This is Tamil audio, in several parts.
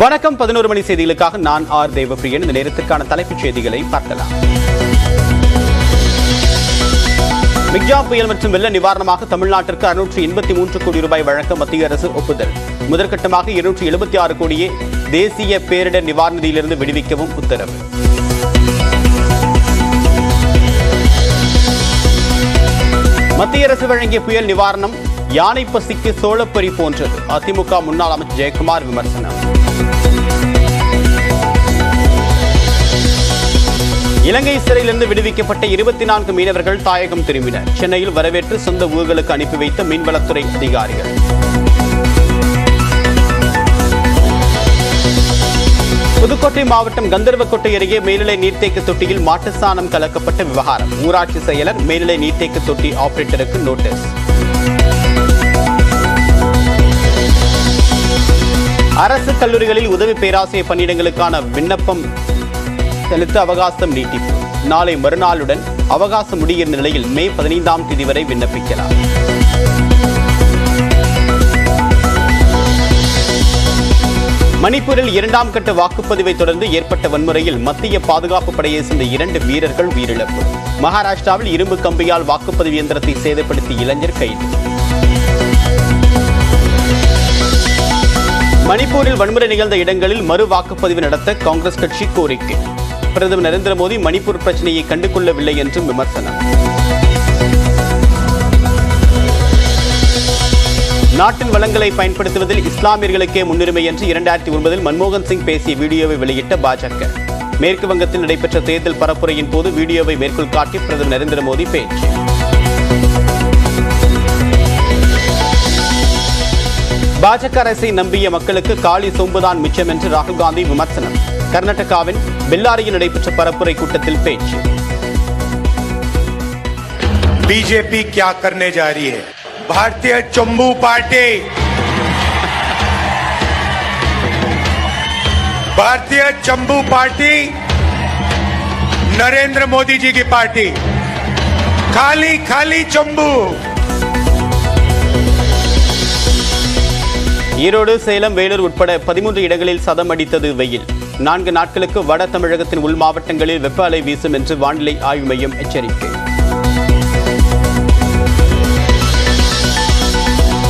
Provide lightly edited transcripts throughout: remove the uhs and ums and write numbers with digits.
வணக்கம். 11 மணி செய்திகளுக்காக நான் ஆர் தேவப்பிரியன். இந்த நேரத்திற்கான தலைப்புச் செய்திகளை பார்க்கலாம். மிக்ஜா புயல் மற்றும் வெள்ள நிவாரணமாக தமிழ்நாட்டிற்கு 683 கோடி ரூபாய் வழங்க மத்திய அரசு ஒப்புதல். முதற்கட்டமாக 276 கோடியே தேசிய பேரிடர் நிவாரண நிதியிலிருந்து விடுவிக்கவும் உத்தரவு. மத்திய அரசு வழங்கிய புயல் நிவாரணம் யானை பசிக்கு சோளப்பொரி போன்றது. அதிமுக முன்னாள் அமைச்சர் ஜெயக்குமார் விமர்சனம். இலங்கை சிறையிலிருந்து விடுவிக்கப்பட்ட 24 மீனவர்கள் தாயகம் திரும்பினர். சென்னையில் வரவேற்று சொந்த ஊர்களுக்கு அனுப்பி வைத்த மீன்வளத்துறை அதிகாரிகள். புதுக்கோட்டை மாவட்டம் கந்தர்வக்கோட்டை அருகே மேல்நிலை நீர்த்தேக்க தொட்டியில் மாட்டுச்சாணம் கலக்கப்பட்ட விவகாரம். ஊராட்சி செயலர் மேல்நிலை நீர்த்தேக்க தொட்டி ஆபரேட்டருக்கு நோட்டீஸ். அரசு கல்லூரிகளில் உதவி பேராசிரியர் பணியிடங்களுக்கான விண்ணப்பம் செலுத்த அவகாசம் நீட்டிப்பு. நாளை மறுநாளுடன் அவகாசம் முடிகிற நிலையில் மே 15ஆம் தேதி வரை விண்ணப்பிக்கலாம். மணிப்பூரில் 2ஆம் கட்ட வாக்குப்பதிவை தொடர்ந்து ஏற்பட்ட வன்முறையில் மத்திய பாதுகாப்பு படையை சேர்ந்த 2 வீரர்கள் உயிரிழப்பு. மகாராஷ்டிராவில் இரும்பு கம்பியால் வாக்குப்பதிவு இயந்திரத்தை சேதப்படுத்தி இளைஞர் கைது. மணிப்பூரில் வன்முறை நிகழ்ந்த இடங்களில் மறு வாக்குப்பதிவு நடத்த காங்கிரஸ் கட்சி கோரிக்கை. பிரதமர் நரேந்திர மோடி மணிப்பூர் பிரச்சனையை கண்டுகொள்ளவில்லை என்றும் விமர்சனம். நாட்டின் வளங்களை பயன்படுத்துவதில் இஸ்லாமியர்களுக்கே முன்னுரிமை என்று 2009 மன்மோகன் சிங் பேசிய வீடியோவை வெளியிட்ட பாஜக. மேற்கு வங்கத்தில் நடைபெற்ற தேர்தல் பரப்புரையின் போது வீடியோவை மேற்கோள் காட்டி பிரதமர் நரேந்திர மோடி பேச்சு. பாஜக அரசை நம்பிய மக்களுக்கு காலி சொம்புதான் மிச்சம் என்று ராகுல் காந்தி விமர்சனம். கர்நாடகாவின் பெல்லாரியில் நடைபெற்ற பரப்புரை கூட்டத்தில் பேச்சு. बीजेपी क्या करने जा रही है? भारतीय चंबू पार्टी, भारतीय चंबू पार्टी नरेंद्र मोदी जी की पार्टी. खाली खाली चंबू. ஈரோடு, சேலம், வேலூர் உட்பட 13 இடங்களில் சதம் அடித்தது வெயில். 4 நாட்களுக்கு வட தமிழகத்தின் உள் மாவட்டங்களில் வெப்ப அலை வீசும் என்று வானிலை ஆய்வு மையம் எச்சரிக்கை.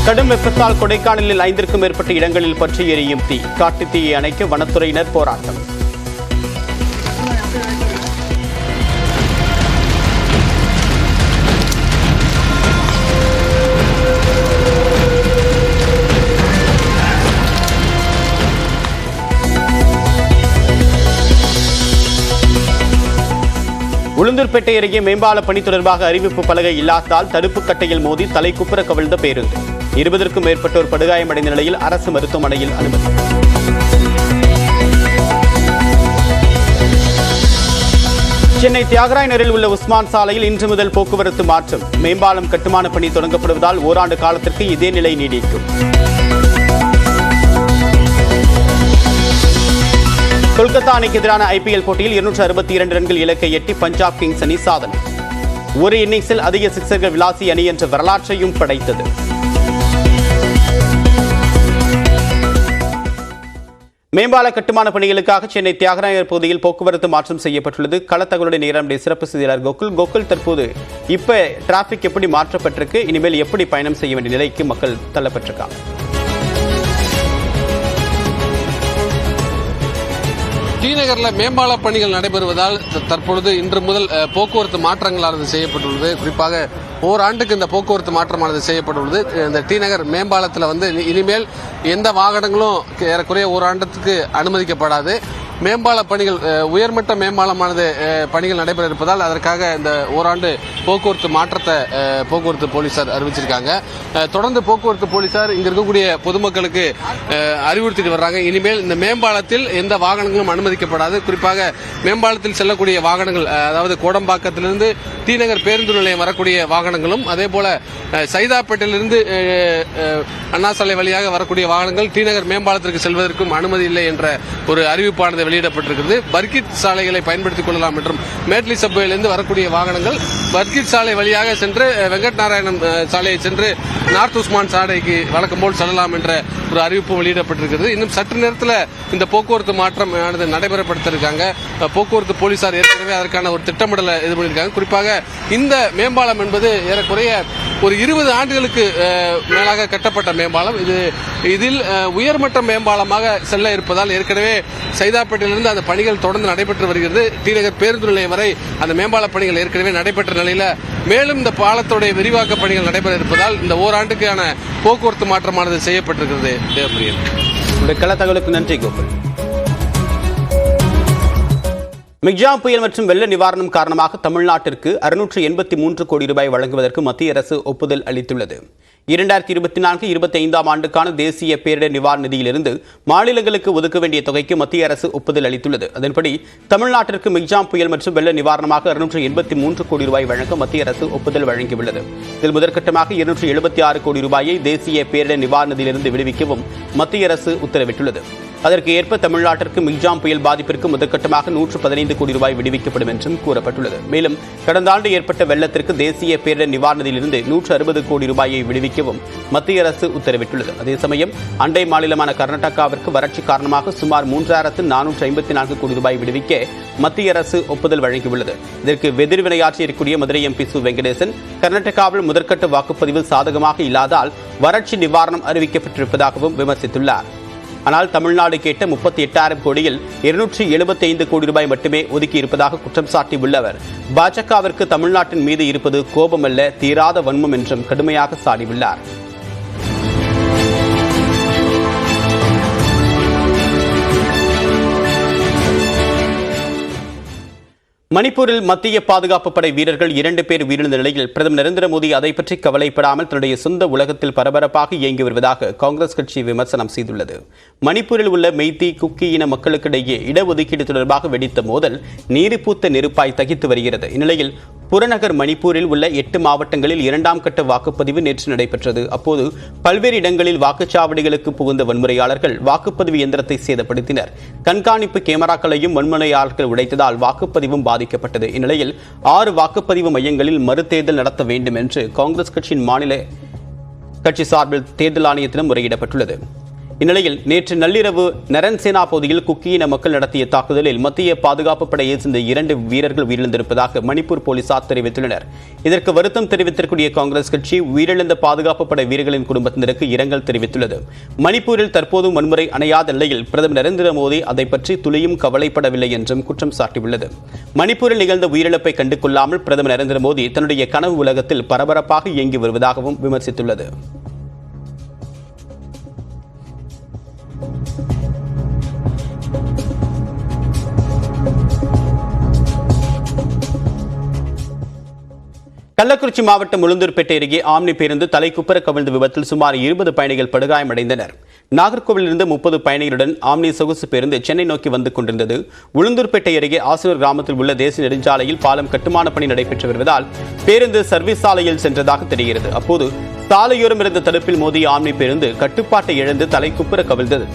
கடும் வெப்பத்தால் கொடைக்கானலில் 5க்கும் மேற்பட்ட இடங்களில் பற்றி எரியும் தீ. காட்டுத் தீயை அணைக்க வனத்துறையினர் போராட்டம். உளுந்தூர்பேட்டை அருகே மேம்பால பணி தொடர்பாக அறிவிப்பு பலகை இல்லாததால் தடுப்பு கட்டையில் மோதி தலைக்குப்புற கவிழ்ந்த பேருந்து. 20க்கும் மேற்பட்டோர் படுகாயமடைந்த நிலையில் அரசு மருத்துவமனையில் அனுமதி. சென்னை தியாகராய நகரில் உள்ள உஸ்மான் சாலையில் இன்று முதல் போக்குவரத்து மாற்றம். மேம்பாலம் கட்டுமான பணி தொடங்கப்படுவதால் ஓராண்டு காலத்திற்கு இதே நிலை நீடிக்கும். கொல்கத்தா அணிக்கு எதிரான IPL போட்டியில் 262 ரன்கள் இலக்கை எட்டி பஞ்சாப் கிங்ஸ் அணி சாதனை. ஒரு இன்னிங்ஸில் அதிக சிக்சர்கள் விளாசி அணி என்ற வரலாற்றையும் படைத்தது. மேம்பால கட்டுமான பணிகளுக்காக சென்னை தியாகராயர் பகுதியில் போக்குவரத்து மாற்றம் செய்யப்பட்டுள்ளது. களத்தகவலுடைய நேரம் சிறப்பு செய்தியாளர் கோகுல். தற்போது இப்ப டிராபிக் எப்படி மாற்றப்பட்டிருக்கு, இனிமேல் எப்படி பயணம் செய்ய வேண்டிய நிலைக்கு மக்கள் தள்ளப்பட்டிருக்காங்க? டி நகர்ல மேம்பால பணிகள் நடைபெறுவதால் தற்பொழுது இன்று முதல் போக்குவரத்து மாற்றங்களானது செய்யப்பட்டுள்ளது. குறிப்பாக ஓராண்டுக்கு இந்த போக்குவரத்து மாற்றமானது செய்யப்பட்டுள்ளது. இந்த டி நகர் மேம்பாலத்தில் இனிமேல் எந்த வாகனங்களும் ஏறக்குறைய ஓராண்டுக்கு அனுமதிக்கப்படாது. மேம்பால பணிகள் உயர்மட்ட மேம்பாலமானது பணிகள் நடைபெற இருப்பதால் அதற்காக இந்த ஓராண்டு போக்குவரத்து மாற்றத்தை போக்குவரத்து போலீசார் அறிவிச்சிருக்காங்க. தொடர்ந்து போக்குவரத்து போலீசார் இங்க இருக்கக்கூடிய பொதுமக்களுக்கு அறிவுறுத்திட்டு வர்றாங்க. இனிமேல் இந்த மேம்பாலத்தில் எந்த வாகனங்களும் அனுமதிக்கப்படாது. குறிப்பாக மேம்பாலத்தில் செல்லக்கூடிய வாகனங்கள், அதாவது கோடம்பாக்கத்திலிருந்து டி நகர் பேருந்து நிலையம் வரக்கூடிய வாகனங்களும், அதே போல சைதாப்பேட்டையிலிருந்து அண்ணா சாலை வழியாக வரக்கூடிய வாகனங்கள் டி நகர் மேம்பாலத்திற்கு செல்வதற்கும் அனுமதி இல்லை என்ற ஒரு அறிவிப்பானது வெளியிடப்பட்டிருக்கிறது. பர்கிட் சாலைகளை பயன்படுத்திக் கொள்ளலாம் என்றும் மேட்லி சப்வேலிருந்து வரக்கூடிய வாகனங்கள் பர்கிட் சாலை வழியாக சென்று வெங்கட் நாராயணம் சாலையை சென்று நார்த் உஸ்மான் சாலைக்கு வழக்கம் போல் செல்லலாம் என்ற ஒரு அறிவிப்பு வெளியிடப்பட்டிருக்கிறது. இன்னும் சற்று நேரத்தில் இந்த போக்குவரத்து மாற்றம் நடைபெறப்படுத்திருக்காங்க. போக்குவரத்து போலீசார் ஏற்கனவே அதற்கான ஒரு திட்டமிடலை இது பண்ணியிருக்காங்க. குறிப்பாக இந்த மேம்பாலம் என்பது ஏறக்குறைய ஒரு 20 ஆண்டுகளுக்கு மேலாக கட்டப்பட்ட மேம்பாலம். இதில் உயர்மட்ட மேம்பாலமாக செல்ல இருப்பதால் ஏற்கனவே சைதாப்பேட்டையிலிருந்து அந்த பணிகள் தொடர்ந்து நடைபெற்று வருகிறது. டி நகர் பேருந்து நிலையம் வரை அந்த மேம்பால பணிகள் ஏற்கனவே நடைபெற்ற நிலையில் மேலும் இந்த பாலத்துடைய விரிவாக்க பணிகள் நடைபெற இருப்பதால் இந்த ஓராண்டுக்கான போக்குவரத்து மாற்றமானது செய்யப்பட்டிருக்கிறது. தேவப்பிரியன், கள தகவலுக்கு நன்றி கோகுல். மிக்ஜாம் புயல் மற்றும் வெள்ள நிவாரணம் காரணமாக தமிழ்நாட்டிற்கு 683 கோடி ரூபாய் வழங்குவதற்கு மத்திய அரசு ஒப்புதல் அளித்துள்ளது. 2024-25 ஆண்டுக்கான தேசிய பேரிடர் நிவாரண நிதியிலிருந்து மாநிலங்களுக்கு ஒதுக்க வேண்டிய தொகைக்கு மத்திய அரசு ஒப்புதல் அளித்துள்ளது. அதன்படி தமிழ்நாட்டிற்கு மிக்ஜாம் புயல் மற்றும் வெள்ள நிவாரணமாக 683 கோடி ரூபாய் வழங்க மத்திய அரசு ஒப்புதல் வழங்கியுள்ளது. இதில் முதற்கட்டமாக 276 கோடி ரூபாயை தேசிய பேரிடர் நிவாரண நிதியிலிருந்து விடுவிக்கவும் மத்திய அரசு உத்தரவிட்டுள்ளது. அதற்கு ஏற்ப தமிழ்நாட்டிற்கு மிக்ஜாம் புயல் பாதிப்பிற்கு முதற்கட்டமாக 115 கோடி ரூபாய் விடுவிக்கப்படும் என்றும் கூறப்பட்டுள்ளது. மேலும் கடந்த ஆண்டு ஏற்பட்ட வெள்ளத்திற்கு தேசிய பேரிடர் நிவாரணத்திலிருந்து 160 கோடி ரூபாயை விடுவிக்கவும் மத்திய அரசு உத்தரவிட்டுள்ளது. அதே சமயம் அண்டை மாநிலமான கர்நாடகாவிற்கு வறட்சி காரணமாக சுமார் 3454 கோடி ரூபாய் விடுவிக்க மத்திய அரசு ஒப்புதல் வழங்கியுள்ளது. இதற்கு எதிர்வினையாற்றியிருக்கூடிய மதுரை எம்பி சு வெங்கடேசன் கர்நாடகாவில் முதற்கட்ட வாக்குப்பதிவு சாதகமாக இல்லாதால் வறட்சி நிவாரணம் அறிவிக்கப்பட்டிருப்பதாகவும் விமர்சித்துள்ளார். ஆனால் தமிழ்நாடு கேட்ட 38,000 கோடியில் 275 கோடி ரூபாய் மட்டுமே ஒதுக்கி இருப்பதாக குற்றம் சாட்டியுள்ள அவர் பாஜகவிற்கு தமிழ்நாட்டின் மீது இருப்பது கோபமல்ல, தீராத வன்மம் என்றும் கடுமையாக சாடியுள்ளார். மணிப்பூரில் மத்திய பாதுகாப்பு படை வீரர்கள் 2 பேர் உயிரிழந்த நிலையில் பிரதமர் நரேந்திர மோடி அதை பற்றி கவலைப்படாமல் தன்னுடைய சொந்த உலகத்தில் பரபரப்பாக இயங்கி வருவதாக காங்கிரஸ் கட்சி விமர்சனம் செய்துள்ளது. மணிப்பூரில் உள்ள மெய்தி, குக்கி இன மக்களுக்கிடையே இடஒதுக்கீடு தொடர்பாக வெடித்த மோதல் நீரிப்பூத்த நெருப்பாய் தகித்து வருகிறது. இந்நிலையில் புறநகர் மணிப்பூரில் உள்ள 8 மாவட்டங்களில் 2ஆம் கட்ட வாக்குப்பதிவு நேற்று நடைபெற்றது. அப்போது பல்வேறு இடங்களில் வாக்குச்சாவடிகளுக்கு புகுந்த வன்முறையாளர்கள் வாக்குப்பதிவு இயந்திரத்தை சேதப்படுத்தினர். கண்காணிப்பு கேமராக்களையும் வன்முறையாளர்கள் உடைத்ததால் வாக்குப்பதிவும் பாதிக்கப்பட்டது. இந்நிலையில் 6 வாக்குப்பதிவு மையங்களில் மறுதேர்தல் நடத்த வேண்டும் என்று காங்கிரஸ் கட்சியின் மாநில கட்சி சார்பில் தேர்தல் ஆணையத்திடம் முறையிடப்பட்டுள்ளது. இந்நிலையில் நேற்று நள்ளிரவு நரன்சேனா பகுதியில் குக்கியின மக்கள் நடத்திய தாக்குதலில் மத்திய பாதுகாப்பு படையை சேர்ந்த 2 வீரர்கள் உயிரிழந்திருப்பதாக மணிப்பூர் போலீசார் தெரிவித்துள்ளனர். இதற்கு வருத்தம் தெரிவித்திருக்கூடிய காங்கிரஸ் கட்சி உயிரிழந்த பாதுகாப்பு படை வீரர்களின் குடும்பத்தினருக்கு இரங்கல் தெரிவித்துள்ளது. மணிப்பூரில் தற்போதும் வன்முறை அணையாத நிலையில் பிரதமர் நரேந்திர மோடி அதை பற்றி துளியும் கவலைப்படவில்லை என்றும் குற்றம் சாட்டியுள்ளது. மணிப்பூரில் நிகழ்ந்த உயிரிழப்பை கண்டு கொள்ளாமல் பிரதமர் நரேந்திர மோடி தன்னுடைய கனவு உலகத்தில் பரபரப்பாக இயங்கி வருவதாகவும் விமர்சித்துள்ளது. கள்ளக்குறிச்சி மாவட்டம் உளுந்தூர்பேட்டை அருகே ஆம்னி பேருந்து தலைக்குப்புற கவிழ்ந்த விபத்தில் சுமார் 20 பயணிகள் படுகாயமடைந்தனர். நாகர்கோவிலிருந்து 30 பயணிகளுடன் ஆம்னி சொகுசு பேருந்து சென்னை நோக்கி வந்து கொண்டிருந்தது. உளுந்தூர்பேட்டை அருகே ஆசூர் கிராமத்தில் உள்ள தேசிய நெடுஞ்சாலையில் பாலம் கட்டுமான பணி நடைபெற்று வருவதால் பேருந்து சர்வீஸ் சாலையில் சென்றதாக தெரிகிறது. அப்போது சாலையோரம் இருந்த தடுப்பில் மோதிய ஆம்னி பேருந்து கட்டுப்பாட்டை இழந்து தலைக்குப்புற கவிழ்ந்தது.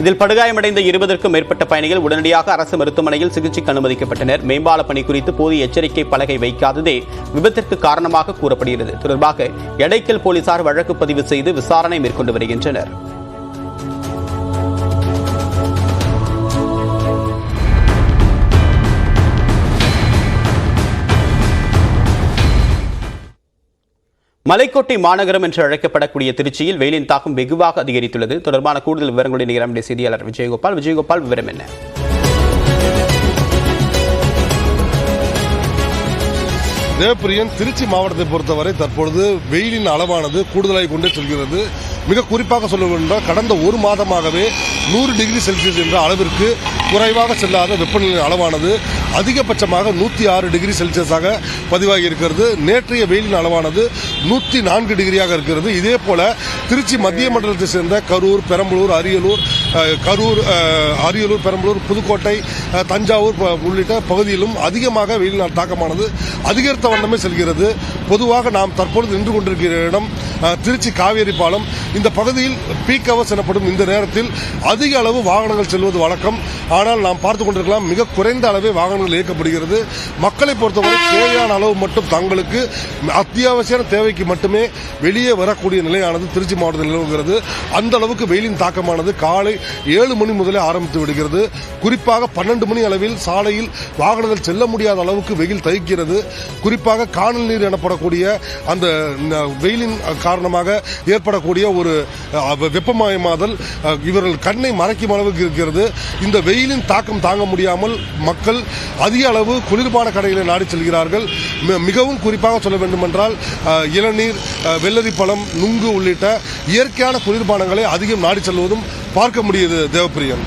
இதில் படுகாயமடைந்த 20க்கும் மேற்பட்ட பயணிகள் உடனடியாக அரசு மருத்துவமனையில் சிகிச்சைக்கு அனுமதிக்கப்பட்டனர். மேம்பால பணி குறித்து போதிய எச்சரிக்கை பலகை வைக்காததே விபத்திற்கு காரணமாக கூறப்படுகிறது. தொடர்பாக எடைக்கல் போலீசார் வழக்கு பதிவு செய்து விசாரணை மேற்கொண்டு வருகின்றனர். மலைக்கோட்டை மாநகரம் என்று அழைக்கப்படக்கூடிய திருச்சியில் வெயிலின் தாக்கம் வெகுவாக அதிகரித்துள்ளது. தொடர்பான கூடுதல் விவரங்களுடைய நிகழ்ச்சி செய்தியாளர் விஜயகோபால், விவரம் என்ன? தேவப்பிரியன், திருச்சி மாவட்டத்தை பொறுத்தவரை தற்பொழுது வெயிலின் அளவானது கூடுதலாக கொண்டே செல்கிறது. மிக குறிப்பாக சொல்ல வேண்டும், கடந்த ஒரு மாதமாகவே 100 டிகிரி செல்சியஸ் என்ற அளவிற்கு குறைவாக செல்லாத வெப்பநிலை அளவானது அதிகபட்சமாக 106 டிகிரி செல்சியஸாக பதிவாகி இருக்கிறது. நேற்றைய வெயிலின் அளவானது 104 டிகிரியாக இருக்கிறது. இதே போல திருச்சி மத்திய மண்டலத்தை சேர்ந்த கரூர், பெரம்பலூர், அரியலூர், கரூர், அரியலூர், பெரம்பலூர், புதுக்கோட்டை, தஞ்சாவூர் உள்ளிட்ட பகுதியிலும் அதிகமாக வெயிலின் தாக்கமானது அதிகரித்த வண்ணமே செல்கிறது. பொதுவாக நாம் தற்பொழுது நின்று கொண்டிருக்கிற இடம் திருச்சி காவேரி பாலம். இந்த பகுதியில் பீக் ஹவர்ஸ் எனப்படும் இந்த நேரத்தில் அதிக அளவு வாகனங்கள் செல்வது வழக்கம். ஆனால் நாம் பார்த்துக் கொண்டிருக்கலாம், மிக குறைந்த அளவே வாகனங்கள் இயக்கப்படுகிறது. மக்களை பொறுத்தவரை தேவையான அளவு மட்டும் தங்களுக்கு அத்தியாவசிய தேவைக்கு மட்டுமே வெளியே வரக்கூடிய நிலையானது திருச்சி மாவட்டத்தில் நிலவுகிறது. அந்த அளவுக்கு வெயிலின் தாக்கமானது காலை 7 மணி முதலே ஆரம்பித்து விடுகிறது. குறிப்பாக 12 மணி அளவில் சாலையில் வாகனங்கள் செல்ல முடியாத அளவுக்கு வெயில் தகிக்கிறது. குறிப்பாக காணல் நீர் எனப்படக்கூடிய அந்த வெயிலின் காரணமாக ஏற்படக்கூடிய ஒரு வெப்பமயமாதல் இவர்கள் கண்ணை மறைக்கும் அளவுக்கு இருக்கிறது. இந்த வெயிலின் தாக்கம் தாங்க முடியாமல் மக்கள் அதிக அளவு குளிர்பான கடைகளை நாடி செல்கிறார்கள். மிகவும் குறிப்பாக சொல்ல வேண்டுமென்றால் இளநீர், வெள்ளரி பழம், நுங்கு உள்ளிட்ட இயற்கையான குளிர்பானங்களை அதிகம் நாடி செல்வதும் பார்க்க முடியுது. தேவப்பிரியன்.